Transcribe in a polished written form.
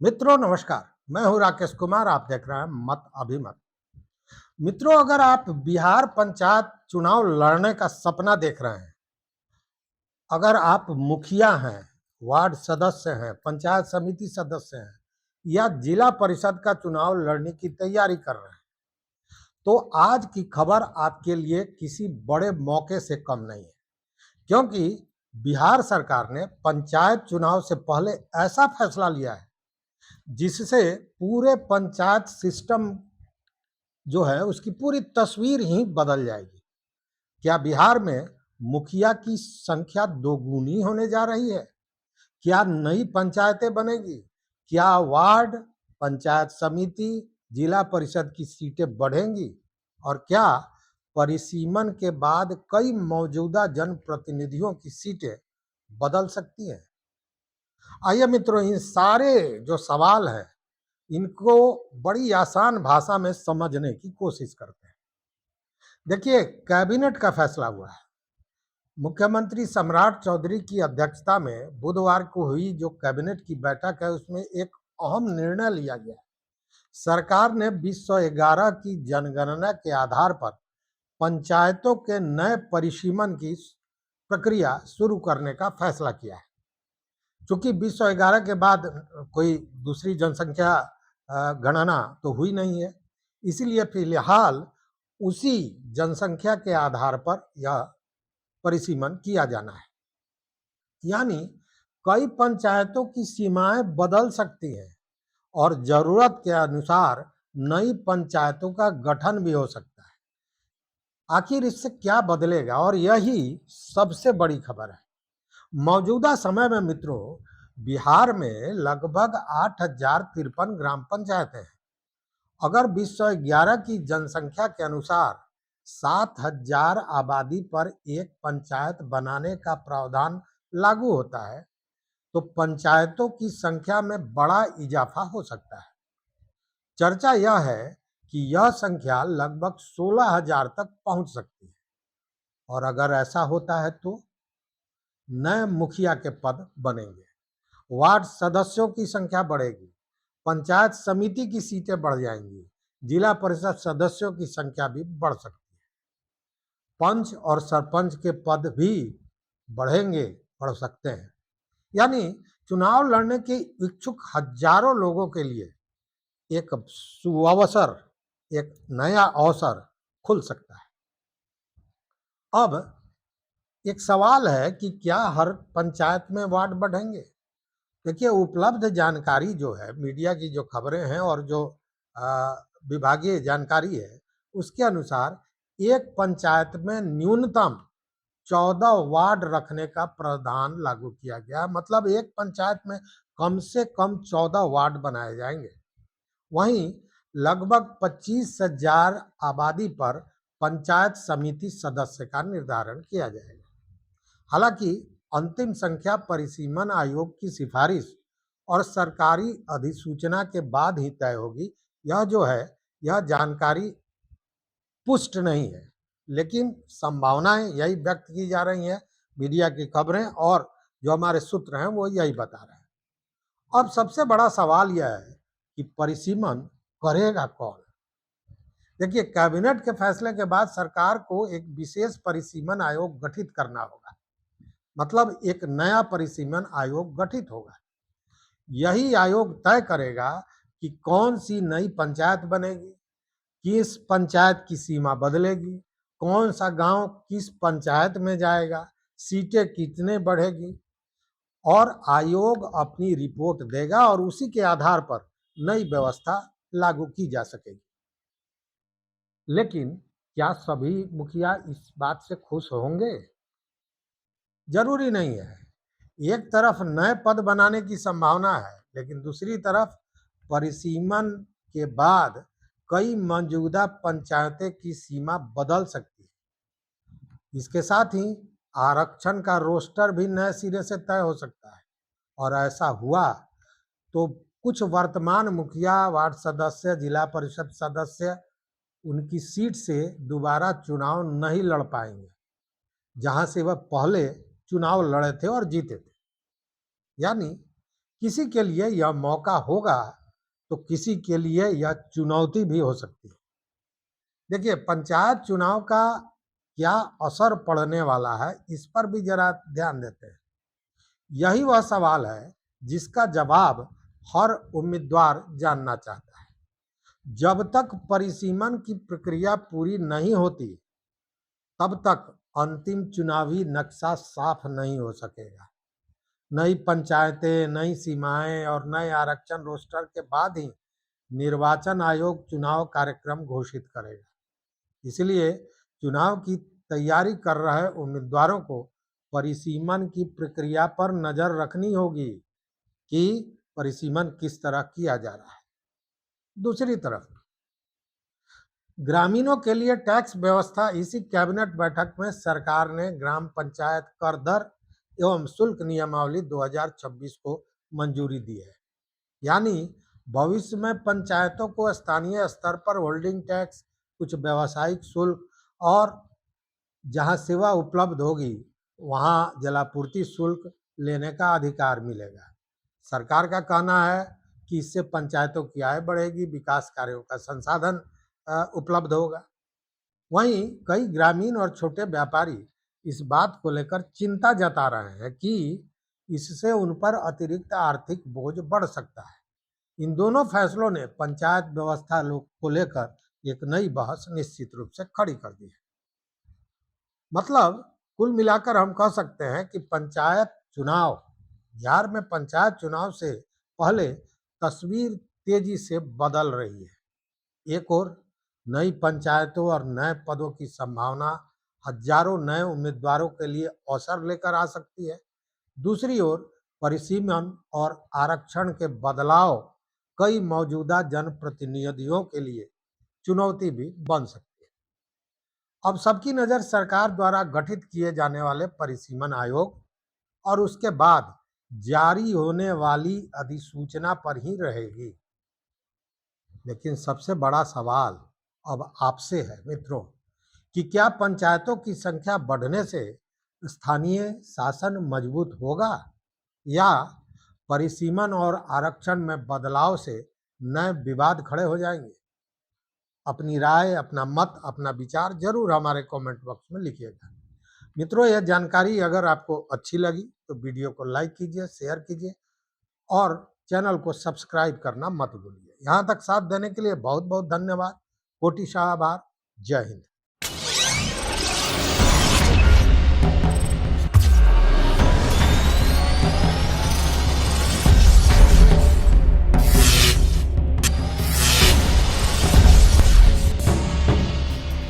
मित्रों नमस्कार। मैं हूं राकेश कुमार। आप देख रहे हैं मत अभिमत। मित्रों, अगर आप बिहार पंचायत चुनाव लड़ने का सपना देख रहे हैं, अगर आप मुखिया हैं, वार्ड सदस्य हैं, पंचायत समिति सदस्य हैं या जिला परिषद का चुनाव लड़ने की तैयारी कर रहे हैं, तो आज की खबर आपके लिए किसी बड़े मौके से कम नहीं है। क्योंकि बिहार सरकार ने पंचायत चुनाव से पहले ऐसा फैसला लिया है जिससे पूरे पंचायत सिस्टम जो है उसकी पूरी तस्वीर ही बदल जाएगी। क्या बिहार में मुखिया की संख्या दोगुनी होने जा रही है? क्या नई पंचायतें बनेगी? क्या वार्ड, पंचायत समिति, जिला परिषद की सीटें बढ़ेंगी? और क्या परिसीमन के बाद कई मौजूदा जनप्रतिनिधियों की सीटें बदल सकती हैं? आइए मित्रों, इन सारे जो सवाल हैं इनको बड़ी आसान भाषा में समझने की कोशिश करते हैं। देखिए, कैबिनेट का फैसला हुआ है। मुख्यमंत्री सम्राट चौधरी की अध्यक्षता में बुधवार को हुई जो कैबिनेट की बैठक है उसमें एक अहम निर्णय लिया गया। सरकार ने 2011 की जनगणना के आधार पर पंचायतों के नए परिसीमन की प्रक्रिया शुरू करने का फैसला किया है। चूंकि 2011 के बाद कोई दूसरी जनसंख्या गणना तो हुई नहीं है, इसीलिए फिलहाल उसी जनसंख्या के आधार पर यह परिसीमन किया जाना है। यानी कई पंचायतों की सीमाएं बदल सकती हैं और जरूरत के अनुसार नई पंचायतों का गठन भी हो सकता है। आखिर इससे क्या बदलेगा, और यही सबसे बड़ी खबर है। मौजूदा समय में मित्रों, बिहार में लगभग 8,053 ग्राम पंचायतें हैं। अगर 2011 की जनसंख्या के अनुसार 7,000 आबादी पर एक पंचायत बनाने का प्रावधान लागू होता है, तो पंचायतों की संख्या में बड़ा इजाफा हो सकता है। चर्चा यह है कि यह संख्या लगभग 16,000 तक पहुंच सकती है। और अगर ऐसा होता है तो नए मुखिया के पद बनेंगे, वार्ड सदस्यों की संख्या बढ़ेगी, पंचायत समिति की सीटें बढ़ जाएंगी, जिला परिषद सदस्यों की संख्या भी बढ़ सकती है, पंच और सरपंच के पद भी बढ़ेंगे, बढ़ सकते हैं। यानी चुनाव लड़ने के इच्छुक हजारों लोगों के लिए एक सुअवसर, एक नया अवसर खुल सकता है। अब एक सवाल है कि क्या हर पंचायत में वार्ड बढ़ेंगे? देखिए, उपलब्ध जानकारी जो है, मीडिया की जो खबरें हैं और जो विभागीय जानकारी है, उसके अनुसार एक पंचायत में न्यूनतम 14 वार्ड रखने का प्रावधान लागू किया गया। मतलब एक पंचायत में कम से कम 14 वार्ड बनाए जाएंगे। वहीं लगभग 25,000 आबादी पर पंचायत समिति सदस्य का निर्धारण किया जाएगा। हालांकि अंतिम संख्या परिसीमन आयोग की सिफारिश और सरकारी अधिसूचना के बाद ही तय होगी। यह जो है, यह जानकारी पुष्ट नहीं है, लेकिन संभावनाएं यही व्यक्त की जा रही हैं। मीडिया की खबरें और जो हमारे सूत्र हैं वो यही बता रहे हैं। अब सबसे बड़ा सवाल यह है कि परिसीमन करेगा कौन? देखिए, कैबिनेट के फैसले के बाद सरकार को एक विशेष परिसीमन आयोग गठित करना होगा। मतलब एक नया परिसीमन आयोग गठित होगा। यही आयोग तय करेगा कि कौन सी नई पंचायत बनेगी, किस पंचायत की सीमा बदलेगी, कौन सा गांव किस पंचायत में जाएगा, सीटें कितने बढ़ेगी, और आयोग अपनी रिपोर्ट देगा और उसी के आधार पर नई व्यवस्था लागू की जा सकेगी। लेकिन क्या सभी मुखिया इस बात से खुश होंगे? जरूरी नहीं है। एक तरफ नए पद बनाने की संभावना है, लेकिन दूसरी तरफ परिसीमन के बाद कई मौजूदा पंचायतें की सीमा बदल सकती है। इसके साथ ही आरक्षण का रोस्टर भी नए सिरे से तय हो सकता है। और ऐसा हुआ तो कुछ वर्तमान मुखिया, वार्ड सदस्य, जिला परिषद सदस्य उनकी सीट से दोबारा चुनाव नहीं लड़ पाएंगे जहां से वह पहले चुनाव लड़े थे और जीते थे। यानी किसी के लिए यह मौका होगा तो किसी के लिए यह चुनौती भी हो सकती है। देखिए, पंचायत चुनाव का क्या असर पड़ने वाला है, इस पर भी जरा ध्यान देते हैं। यही वह सवाल है जिसका जवाब हर उम्मीदवार जानना चाहता है। जब तक परिसीमन की प्रक्रिया पूरी नहीं होती, तब तक अंतिम चुनावी नक्शा साफ नहीं हो सकेगा। नई पंचायतें, नई सीमाएं और नए आरक्षण रोस्टर के बाद ही निर्वाचन आयोग चुनाव कार्यक्रम घोषित करेगा। इसलिए चुनाव की तैयारी कर रहे उम्मीदवारों को परिसीमन की प्रक्रिया पर नजर रखनी होगी कि परिसीमन किस तरह किया जा रहा है। दूसरी तरफ ग्रामीणों के लिए टैक्स व्यवस्था। इसी कैबिनेट बैठक में सरकार ने ग्राम पंचायत कर दर एवं शुल्क नियमावली 2026 को मंजूरी दी है। यानी भविष्य में पंचायतों को स्थानीय स्तर पर होल्डिंग टैक्स, कुछ व्यावसायिक शुल्क और जहां सेवा उपलब्ध होगी वहां जलापूर्ति शुल्क लेने का अधिकार मिलेगा। सरकार का कहना है कि इससे पंचायतों की आय बढ़ेगी, विकास कार्यों का संसाधन उपलब्ध होगा। वहीं कई ग्रामीण और छोटे व्यापारी इस बात को लेकर चिंता जता रहे हैं कि इससे उन पर अतिरिक्त आर्थिक बोझ बढ़ सकता है। इन दोनों फैसलों ने पंचायत व्यवस्था को लेकर एक नई बहस निश्चित रूप से खड़ी कर दी है। मतलब कुल मिलाकर हम कह सकते हैं कि बिहार में पंचायत चुनाव से पहले तस्वीर तेजी से बदल रही है। एक और नई पंचायतों और नए पदों की संभावना हजारों नए उम्मीदवारों के लिए अवसर लेकर आ सकती है। दूसरी ओर परिसीमन और आरक्षण के बदलाव कई मौजूदा जनप्रतिनिधियों के लिए चुनौती भी बन सकती है। अब सबकी नजर सरकार द्वारा गठित किए जाने वाले परिसीमन आयोग और उसके बाद जारी होने वाली अधिसूचना पर ही रहेगी। लेकिन सबसे बड़ा सवाल अब आपसे है मित्रों कि क्या पंचायतों की संख्या बढ़ने से स्थानीय शासन मजबूत होगा या परिसीमन और आरक्षण में बदलाव से नए विवाद खड़े हो जाएंगे। अपनी राय, अपना मत, अपना विचार जरूर हमारे कमेंट बॉक्स में लिखिएगा। मित्रों, यह जानकारी अगर आपको अच्छी लगी तो वीडियो को लाइक कीजिए, शेयर कीजिए और चैनल को सब्सक्राइब करना मत भूलिए। यहाँ तक साथ देने के लिए बहुत बहुत धन्यवाद। कोटि आभार। जय हिंद।